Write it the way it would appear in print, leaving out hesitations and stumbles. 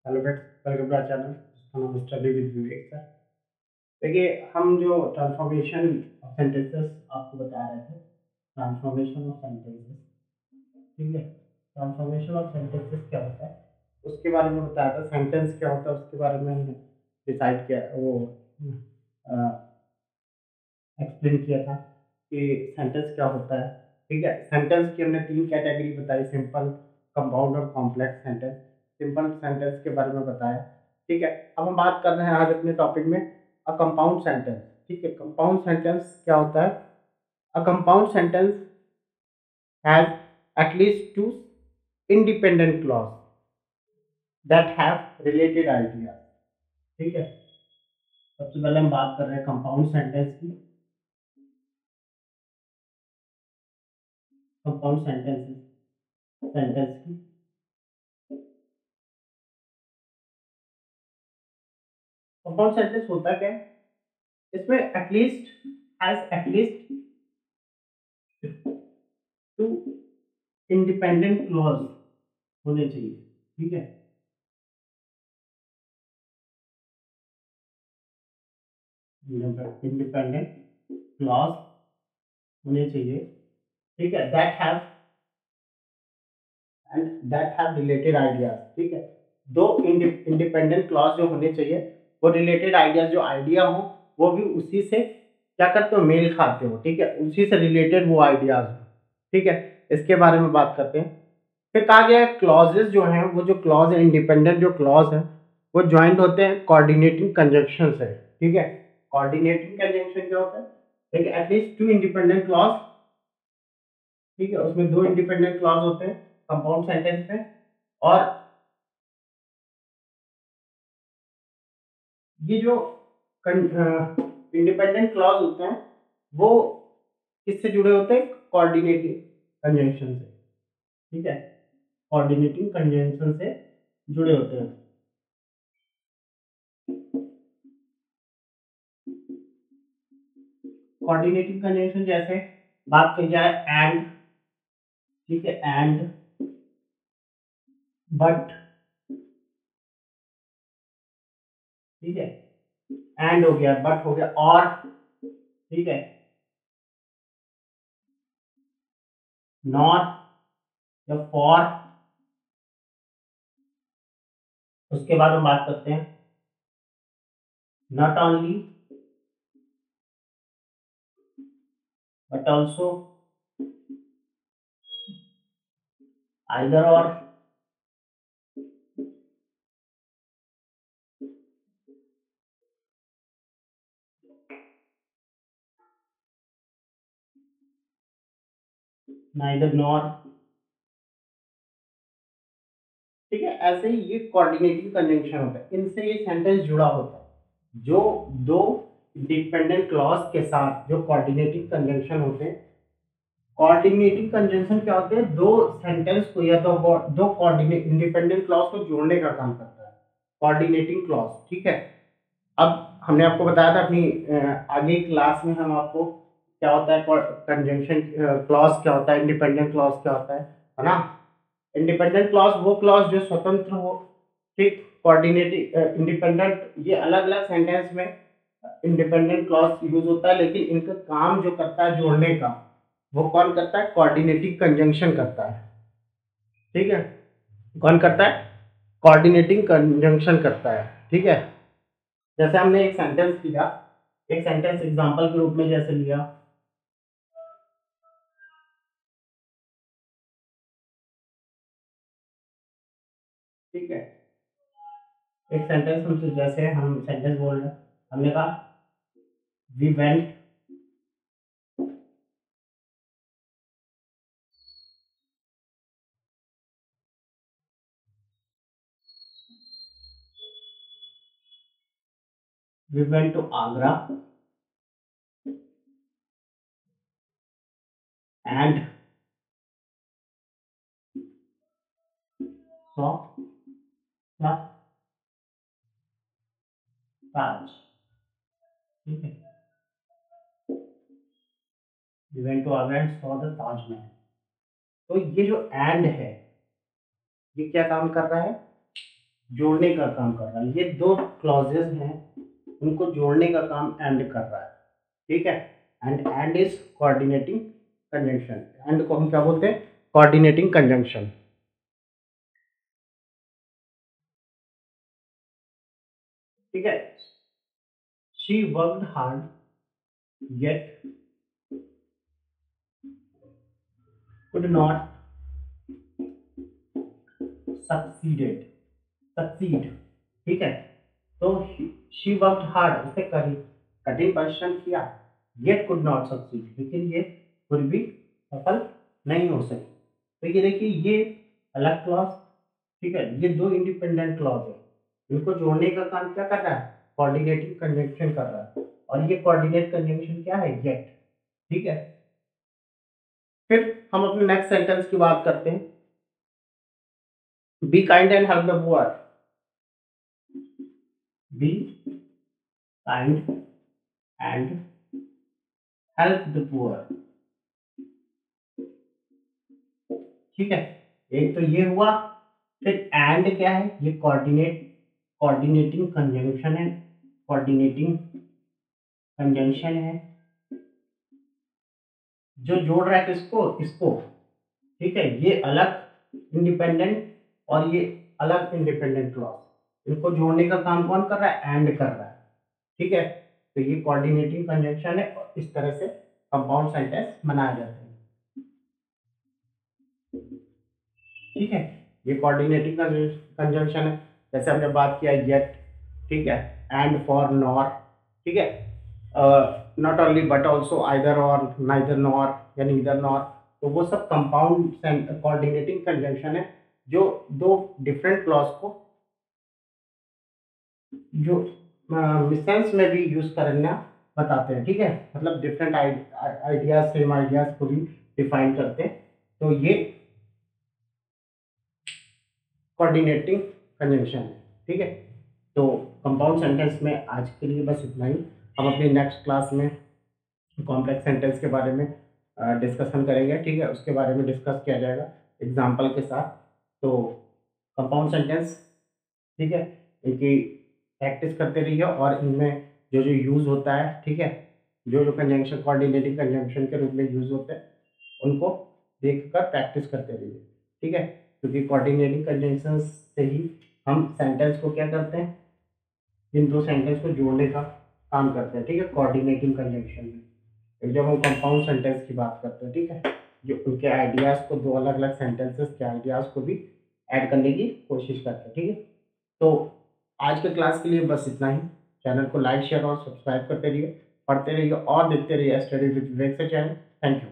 Hello friends, welcome to our channel. हम study with Vivek sir. देखिए, हम जो ट्रांसफॉर्मेशन ऑफ सेंटेंसेस आपको बता रहे थे, ट्रांसफॉर्मेशन ऑफ सेंटेंसेस, ठीक है। ट्रांसफॉर्मेशन ऑफ सेंटेंसेस क्या होता है उसके बारे में बताया था। सेंटेंस क्या होता है उसके बारे में हमने डिसाइड किया, वो एक्सप्लेन किया था कि सेंटेंस क्या होता है। ठीक है, सेंटेंस की हमने तीन कैटेगरी बताई: सिंपल, कंपाउंड और कॉम्प्लेक्स सेंटेंस। सिंपल सेंटेंस के बारे में बताया। ठीक है, अब हम बात कर रहे हैं आज अपने टॉपिक में अ कंपाउंड सेंटेंस। ठीक है, कंपाउंड सेंटेंस क्या होता है? A compound sentence has at least to independent clause that have related idea. ठीक है, सबसे पहले हम बात कर रहे हैं कंपाउंड सेंटेंस की। कंपाउंड सेंटेंस की कंपाउंड सेंटेंस होता क्या है? इसमें एटलीस्ट टू इंडिपेंडेंट क्लॉज होने चाहिए। ठीक है, इंडिपेंडेंट क्लॉज होने चाहिए। ठीक है, दैट हैव रिलेटेड आइडियाज। ठीक है, दो इंडिपेंडेंट क्लॉज जो होने चाहिए वो रिलेटेड आइडियाज, जो आइडिया हो वो भी उसी से क्या करते हो, मेल खाते हो। ठीक है, उसी से रिलेटेड वो आइडियाज हो। ठीक है, इसके बारे में बात करते हैं। फिर कहा गया है क्लॉजेस जो हैं, वो जो क्लॉज है, इंडिपेंडेंट जो क्लॉज है, वो ज्वाइंट होते हैं कोऑर्डिनेटिंग कंजंक्शन से। ठीक है, कोऑर्डिनेटिंग कंजंक्शन क्या होता है? ठीक है, एटलीस्ट टू इंडिपेंडेंट क्लॉज। ठीक है, उसमें दो इंडिपेंडेंट क्लॉज होते हैं कंपाउंड सेंटेंस में। और ये जो इंडिपेंडेंट क्लॉज होते हैं वो किससे जुड़े होते हैं? कोऑर्डिनेटिंग कंजंक्शन से। ठीक है, कोऑर्डिनेटिंग कंजंक्शन से जुड़े होते हैं। कोऑर्डिनेटिंग कंजंक्शन जैसे बात की जाए एंड, ठीक है, एंड, बट, ठीक है, एंड हो गया, बट हो गया, और, ठीक है, नॉर या फॉर। उसके बाद हम बात करते हैं not only but also, either और, नाइदर नॉर। ठीक है, ऐसे ही ये कोऑर्डिनेटिंग कंजंक्शन होता है, इनसे ये सेंटेंस जुड़ा होता है। जो दो डिपेंडेंट क्लॉज के साथ जो कोऑर्डिनेटिंग कंजंक्शन होते हैं, कोऑर्डिनेटिंग कंजंक्शन क्या होते हैं? दो सेंटेंस को या दो कोऑर्डिनेट इंडिपेंडेंट क्लॉज को जोड़ने का काम करता है कोऑर्डिनेटिंग क्लॉज। ठीक है, अब हमने आपको बताया था अपनी आगे क्लास में, हम आपको क्या होता है कंजंक्शन क्लॉज क्या होता है, इंडिपेंडेंट क्लॉज क्या होता है ना। इंडिपेंडेंट क्लॉज वो क्लॉज जो स्वतंत्र हो। ठीक, कोऑर्डिनेटिंग इंडिपेंडेंट, ये अलग अलग सेंटेंस में इंडिपेंडेंट क्लॉज यूज होता है, लेकिन इनका काम जो करता है जोड़ने का, वो कौन करता है? कोऑर्डिनेटिंग कंजंक्शन करता है। ठीक है, कौन करता है? कोऑर्डिनेटिंग कंजंक्शन करता है। ठीक है, जैसे हमने एक सेंटेंस लिया, एक सेंटेंस एग्जांपल के रूप में जैसे लिया, ठीक है, एक सेंटेंस हम जैसे हम सेंटेंस बोल रहे हैं, हमने कहा we went to Agra and saw the Taj. ठीक है, we went to Agra and saw the Taj Mahal. तो ये जो एंड है, ये क्या काम कर रहा है? जोड़ने का काम कर रहा है। ये दो क्लॉजेज हैं, उनको जोड़ने का काम एंड कर रहा है, ठीक है। And is coordinating conjunction. And को हम क्या बोलते हैं? कोऑर्डिनेटिंग कंजंक्शन, ठीक है। She worked hard yet could not succeeded, succeed, ठीक है। तो शी वर्कड हार्ड, उसने कठिन परिश्रम किया, येट कुड नॉट सक्सीड, लेकिन ये फिर भी सफल नहीं हो सकी। तो ये देखिए, ये अलग क्लॉज, ठीक है, ये दो इंडिपेंडेंट क्लॉज है, इनको जोड़ने का काम क्या कर रहा है? कोऑर्डिनेटिंग कंजंक्शन कर रहा है, और ये कोऑर्डिनेट कंजंक्शन क्या है? येट, ठीक है। फिर हम अपने नेक्स्ट सेंटेंस की बात करते हैं। Be kind and help the poor, be kind and help the poor, ठीक है। एक तो ये हुआ, फिर एंड क्या है? ये कोऑर्डिनेटिंग कंजंक्शन है, कोऑर्डिनेटिंग कंजंक्शन है जो जोड़ रहा है किसको? इसको, ठीक है। ये अलग इंडिपेंडेंट और ये अलग इंडिपेंडेंट क्लॉज, इनको जोड़ने का काम कौन कर रहा है? एंड कर रहा है, ठीक है। तो ये कोऑर्डिनेटिंग कंजंक्शन है, और इस तरह से कंपाउंड सेंटेंस बनाए जाते हैं, ठीक है। ये कोऑर्डिनेटिंग कंजंक्शन है, जैसे हमने बात किया येट, ठीक है, एंड, फॉर, नॉर, ठीक है, not only but also, either और, नाइदर नॉर या नीदर नॉर। तो वो सब कंपाउंड कोऑर्डिनेटिंग कंजंक्शन है, जो दो डिफरेंट क्लॉज को जो सेंस में भी यूज करना बताते हैं, ठीक है। मतलब डिफरेंट आइडियाज, सेम आइडियाज को भी डिफाइन करते हैं। तो ये कोऑर्डिनेटिंग कंजंक्शन है, ठीक है। तो कंपाउंड सेंटेंस में आज के लिए बस इतना ही। हम अपनी नेक्स्ट क्लास में कॉम्प्लेक्स सेंटेंस के बारे में डिस्कशन करेंगे, ठीक है। उसके बारे में डिस्कस किया जाएगा एग्जाम्पल के साथ। तो कंपाउंड सेंटेंस, ठीक है, इनकी प्रैक्टिस करते रहिए, और इनमें जो जो यूज़ होता है, ठीक है, जो जो कंजंक्शन कोऑर्डिनेटिंग कंजंक्शन के रूप में यूज़ होते हैं, उनको देखकर प्रैक्टिस करते रहिए, ठीक है। क्योंकि कोऑर्डिनेटिंग कंजंक्शन से ही हम सेंटेंस को क्या करते हैं? इन दो सेंटेंस को जोड़ने का काम करते हैं, ठीक है, कोऑर्डिनेटिंग कंजंक्शन में। फिर जब हम कंपाउंड सेंटेंस की बात करते हैं, ठीक है, जो उनके आइडियाज़ को, दो अलग अलग सेंटेंसेस के आइडियाज़ को भी ऐड करने की कोशिश करते हैं, ठीक है। तो आज के क्लास के लिए बस इतना ही। चैनल को लाइक, शेयर और सब्सक्राइब करते रहिए, पढ़ते रहिए और देखते रहिए स्टडी विद विवेक से चैनल। Thank you.